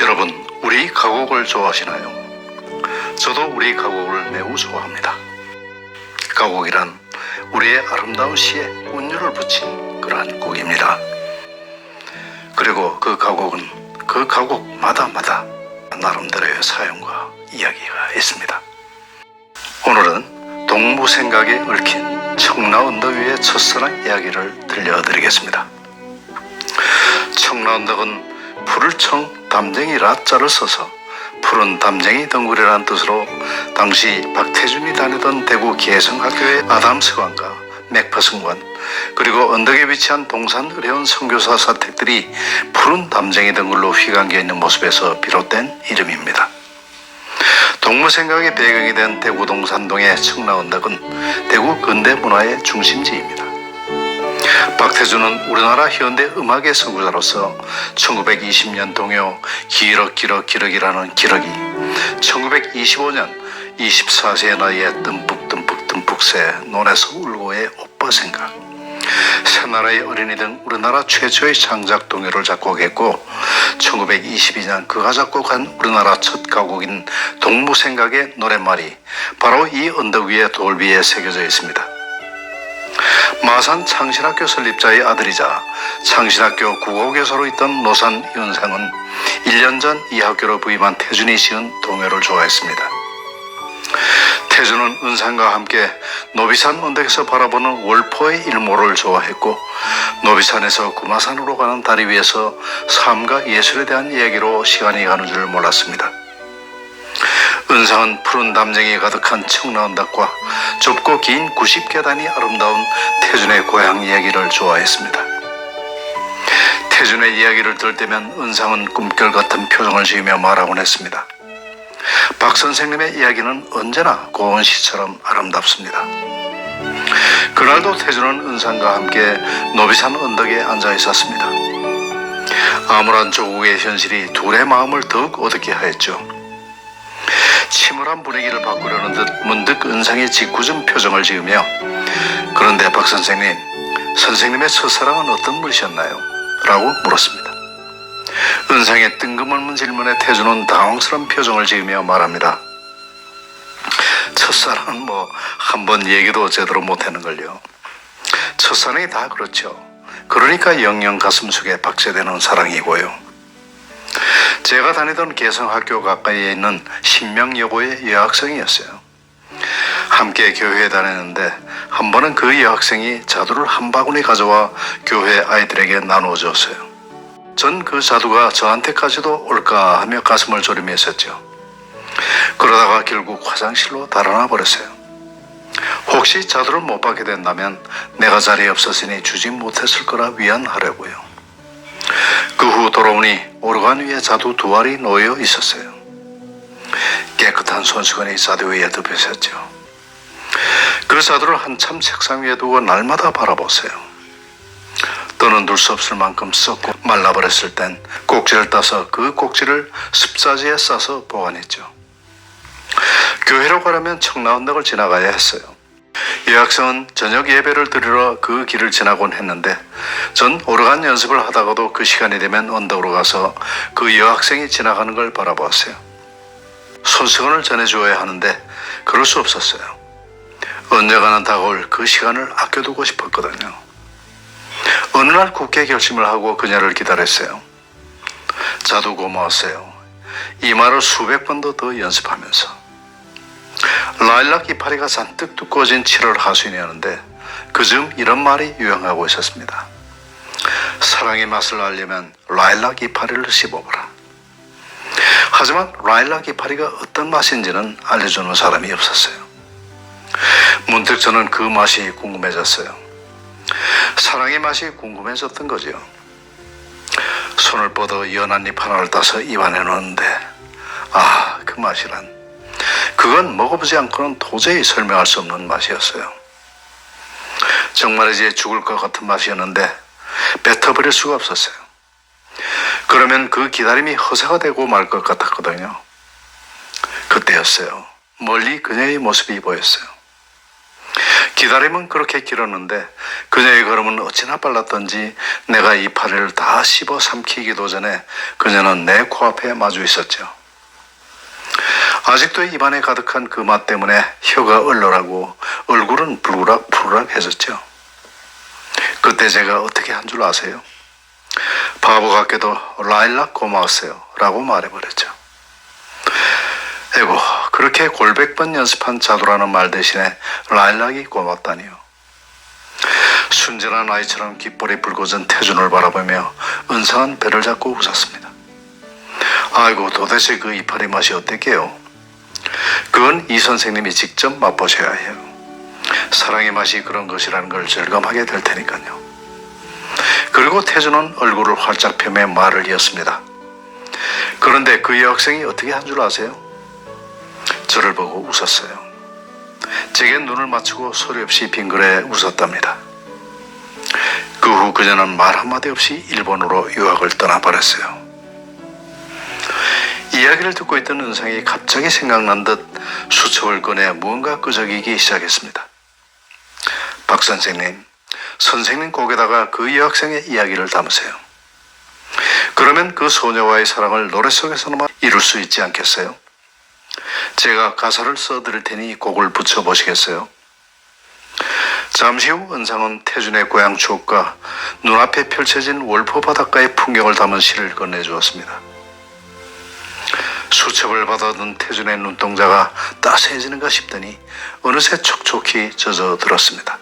여러분, 우리 가곡을 좋아하시나요? 저도 우리 가곡을 매우 좋아합니다. 가곡이란 우리의 아름다운 시에 운율을 붙인 그러한 곡입니다. 그리고 그 가곡은 그 가곡마다 나름대로의 사연과 이야기가 있습니다. 오늘은 동무생각에 얽힌 청라언덕 위의 첫사랑 이야기를 들려드리겠습니다. 청라언덕은 푸를 청 담쟁이 라자를 써서 푸른 담쟁이 덩굴이라는 뜻으로 당시 박태준이 다니던 대구 개성학교의 아담스관과 맥퍼슨관, 그리고 언덕에 위치한 동산의료원 선교사 사택들이 푸른 담쟁이 덩굴로 휘감겨 있는 모습에서 비롯된 이름입니다. 동무생각의 배경이 된 대구 동산동의 청라언덕은 대구 근대문화의 중심지입니다. 박태준은 우리나라 현대 음악의 선구자로서 1920년 동요 기럭기럭이라는 기럭이, 1925년 24세의 나이에 듬뿍 새 논에서 울고의 오빠 생각, 새나라의 어린이 등 우리나라 최초의 창작 동요를 작곡했고, 1922년 그가 작곡한 우리나라 첫 가곡인 동무생각의 노랫말이 바로 이 언덕 위의 돌비에 새겨져 있습니다. 마산 창신학교 설립자의 아들이자 창신학교 국어교사로 있던 노산 윤상은 1년 전 이 학교로 부임한 태준이 지은 동요를 좋아했습니다. 태준은 은상과 함께 노비산 언덕에서 바라보는 월포의 일몰을 좋아했고, 노비산에서 구마산으로 가는 다리 위에서 삶과 예술에 대한 이야기로 시간이 가는 줄 몰랐습니다. 은상은 푸른 담쟁이 가득한 청라언덕과 좁고 긴 90계단이 아름다운 태준의 고향 이야기를 좋아했습니다. 태준의 이야기를 들을 때면 은상은 꿈결 같은 표정을 지으며 말하곤 했습니다. 박 선생님의 이야기는 언제나 고운 시처럼 아름답습니다. 그날도 태준은 은상과 함께 노비산 언덕에 앉아 있었습니다. 암울한 조국의 현실이 둘의 마음을 더욱 어둡게 하였죠. 침울한 분위기를 바꾸려는 듯 문득 은상이 짓궂은 표정을 지으며, 그런데 박 선생님, 선생님의 첫사랑은 어떤 분이셨나요? 라고 물었습니다. 은상의 뜬금없는 질문에 태준은 당황스러운 표정을 지으며 말합니다. 첫사랑은 한 번 얘기도 제대로 못하는걸요. 첫사랑이 다 그렇죠. 그러니까 영영 가슴속에 박제되는 사랑이고요. 제가 다니던 개성학교 가까이에 있는 신명여고의 여학생이었어요. 함께 교회에 다녔는데 한 번은 그 여학생이 자두를 한 바구니 가져와 교회 아이들에게 나누어 줬어요. 전 그 자두가 저한테까지도 올까 하며 가슴을 졸이며 있었죠. 그러다가 결국 화장실로 달아나 버렸어요. 혹시 자두를 못 받게 된다면 내가 자리에 없었으니 주지 못했을 거라 위안하려고요. 그 후 돌아오니 오르간 위에 자두 2알이 놓여 있었어요. 깨끗한 손수건이 자두 위에 덮여 있었죠. 그 자두를 한참 책상 위에 두고 날마다 바라보세요. 떠는 둘 수 없을 만큼 썩고 말라버렸을 땐 꼭지를 따서 그 꼭지를 습자지에 싸서 보관했죠. 교회로 가려면 청라언덕을 지나가야 했어요. 여학생은 저녁 예배를 드리러 그 길을 지나곤 했는데, 전 오르간 연습을 하다가도 그 시간이 되면 언덕으로 가서 그 여학생이 지나가는 걸 바라보았어요. 손수건을 전해주어야 하는데 그럴 수 없었어요. 언젠가는 다가올 그 시간을 아껴두고 싶었거든요. 어느 날 굳게 결심을 하고 그녀를 기다렸어요. 자두 고마웠어요. 이 말을 수백 번도 더 연습하면서. 라일락 이파리가 잔뜩 두꺼워진 7월 하순이었는데 그즈음 이런 말이 유행하고 있었습니다. 사랑의 맛을 알려면 라일락 이파리를 씹어보라. 하지만 라일락 이파리가 어떤 맛인지는 알려주는 사람이 없었어요. 문득 저는 그 맛이 궁금해졌어요. 사랑의 맛이 궁금해졌던 거죠. 손을 뻗어 연한 잎 하나를 따서 입안에 넣었는데, 그 맛이란, 그건 먹어보지 않고는 도저히 설명할 수 없는 맛이었어요. 정말이지 죽을 것 같은 맛이었는데 뱉어버릴 수가 없었어요. 그러면 그 기다림이 허사가 되고 말 것 같았거든요. 그때였어요. 멀리 그녀의 모습이 보였어요. 기다림은 그렇게 길었는데 그녀의 걸음은 어찌나 빨랐던지 내가 이파리를 다 씹어 삼키기도 전에 그녀는 내 코앞에 마주 있었죠. 아직도 입안에 가득한 그 맛 때문에 혀가 얼얼하고 얼굴은 푸르락해졌죠. 그때 제가 어떻게 한 줄 아세요? 바보 같게도 라일락 고마웠어요 라고 말해버렸죠. 에고, 그렇게 골백 번 연습한 자두라는 말 대신에 라일락이 고맙다니요. 순진한 아이처럼 귓볼이 붉어진 태준을 바라보며 은사한 배를 잡고 웃었습니다. 아이고, 도대체 그 이파리 맛이 어땠게요? 그건 이 선생님이 직접 맛보셔야 해요. 사랑의 맛이 그런 것이라는 걸 절감하게 될 테니까요. 그리고 태준은 얼굴을 활짝 펴며 말을 이었습니다. 그런데 그 여학생이 어떻게 한 줄 아세요? 저를 보고 웃었어요. 제게 눈을 맞추고 소리 없이 빙그레 웃었답니다. 그 후 그녀는 말 한마디 없이 일본으로 유학을 떠나버렸어요. 이야기를 듣고 있던 은상이 갑자기 생각난 듯 수첩을 꺼내 무언가 끄적이기 시작했습니다. 박 선생님, 선생님 곡에다가 그 여학생의 이야기를 담으세요. 그러면 그 소녀와의 사랑을 노래 속에서나마 이룰 수 있지 않겠어요? 제가 가사를 써드릴 테니 곡을 붙여보시겠어요? 잠시 후 은상은 태준의 고향 추억과 눈앞에 펼쳐진 월포 바닷가의 풍경을 담은 시를 건네주었습니다. 수첩을 받아든 태준의 눈동자가 따스해지는가 싶더니 어느새 촉촉히 젖어들었습니다.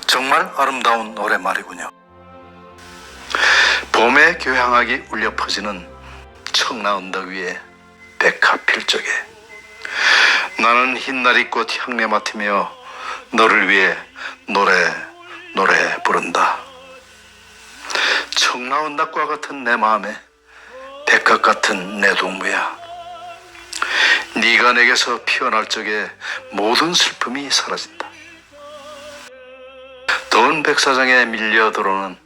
정말 아름다운 노랫말이군요. 봄의 교향악이 울려 퍼지는 청라 언덕 위에 백합 필 적에 나는 흰나리꽃 향내 맡으며 너를 위해 노래 부른다. 청라 언덕과 같은 내 마음에 백합 같은 내 동무야. 네가 내게서 피어날 적에 모든 슬픔이 사라진다. 더운 백사장에 밀려 들어오는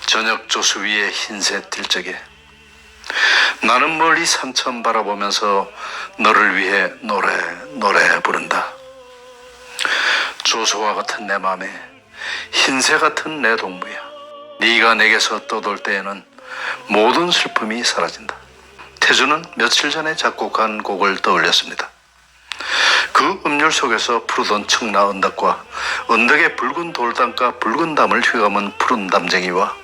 저녁 조수 위에 흰새 뜰 적에 나는 멀리 산천 바라보면서 너를 위해 노래 부른다. 조수와 같은 내 맘에 흰새 같은 내 동무야. 네가 내게서 떠돌 때에는 모든 슬픔이 사라진다. 태준은 며칠 전에 작곡한 곡을 떠올렸습니다. 그 음률 속에서 푸르던 청라 언덕과 언덕의 붉은 돌담과 붉은 담을 휘감은 푸른 담쟁이와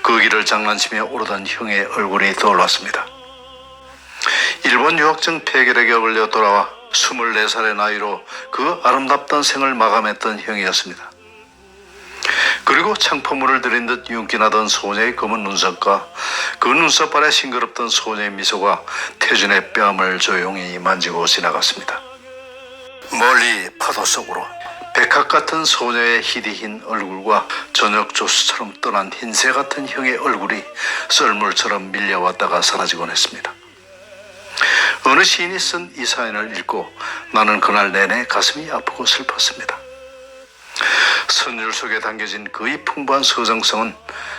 그 길을 장난치며 오르던 형의 얼굴이 떠올랐습니다. 일본 유학생 폐결핵에 걸려 돌아와 24살의 나이로 그 아름답던 생을 마감했던 형이었습니다. 그리고 창포물을 들인 듯 윤기나던 소녀의 검은 눈썹과 그 눈썹 아래 싱그럽던 소녀의 미소가 태준의 뺨을 조용히 만지고 지나갔습니다. 멀리 파도 속으로 백합 같은 소녀의 희디흰 얼굴과 저녁 조수처럼 떠난 흰새 같은 형의 얼굴이 썰물처럼 밀려왔다가 사라지곤 했습니다. 어느 시인이 쓴 이 사연을 읽고 나는 그날 내내 가슴이 아프고 슬펐습니다. 선율 속에 담겨진 그의 풍부한 서정성은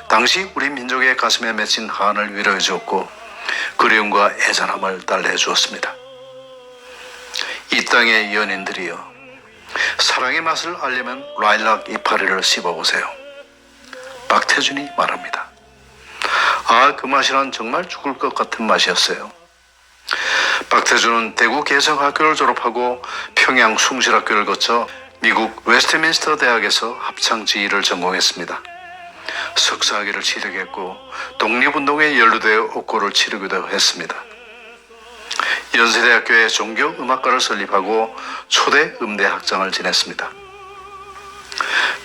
당시 우리 민족의 가슴에 맺힌 한을 위로해 주었고 그리움과 애잔함을 달래해 주었습니다. 이 땅의 연인들이여, 사랑의 맛을 알려면 라일락 이파리를 씹어보세요. 박태준이 말합니다. 아, 그 맛이란 정말 죽을 것 같은 맛이었어요. 박태준은 대구 개성학교를 졸업하고 평양 숭실학교를 거쳐 미국 웨스트민스터 대학에서 합창지휘를 전공했습니다. 석사학위를 취득했고 독립운동에 연루되어 옥고를 치르기도 했습니다. 연세대학교의 종교음악과를 설립하고 초대 음대학장을 지냈습니다.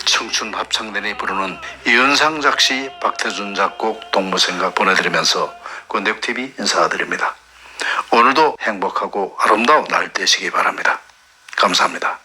청춘 합창단이 부르는 이은상 작시, 박태준 작곡, 동무생각 보내드리면서 권대국TV 인사드립니다. 오늘도 행복하고 아름다운 날 되시기 바랍니다. 감사합니다.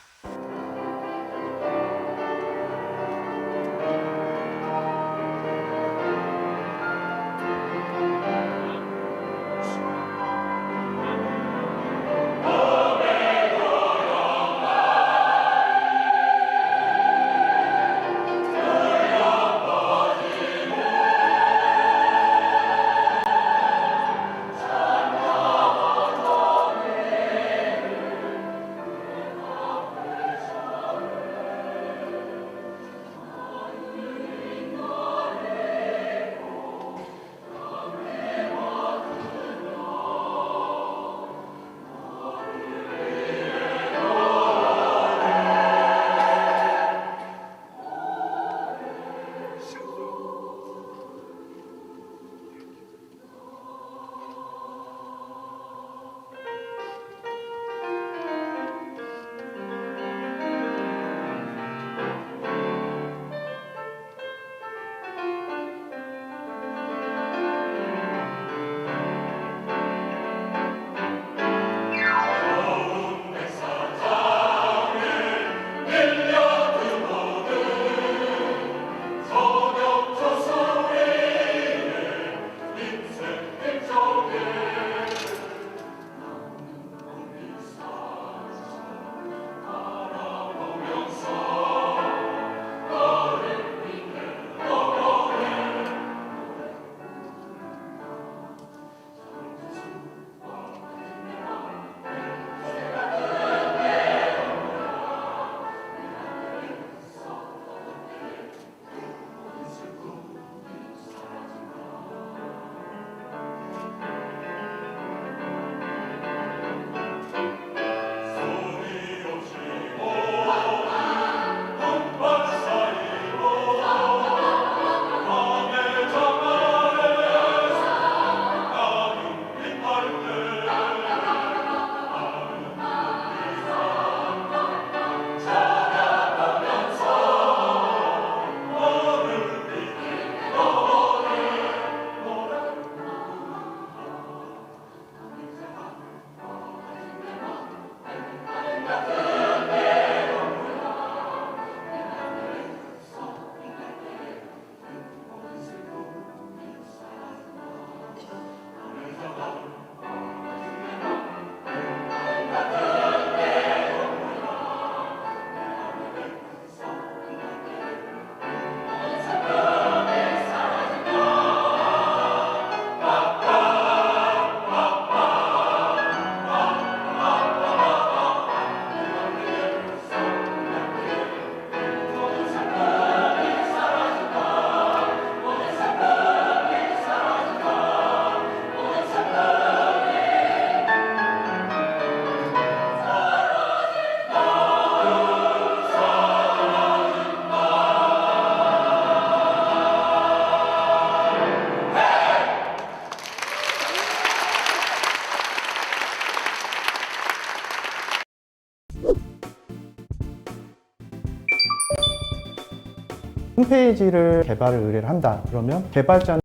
홈페이지를 개발을 의뢰를 한다. 그러면 개발자는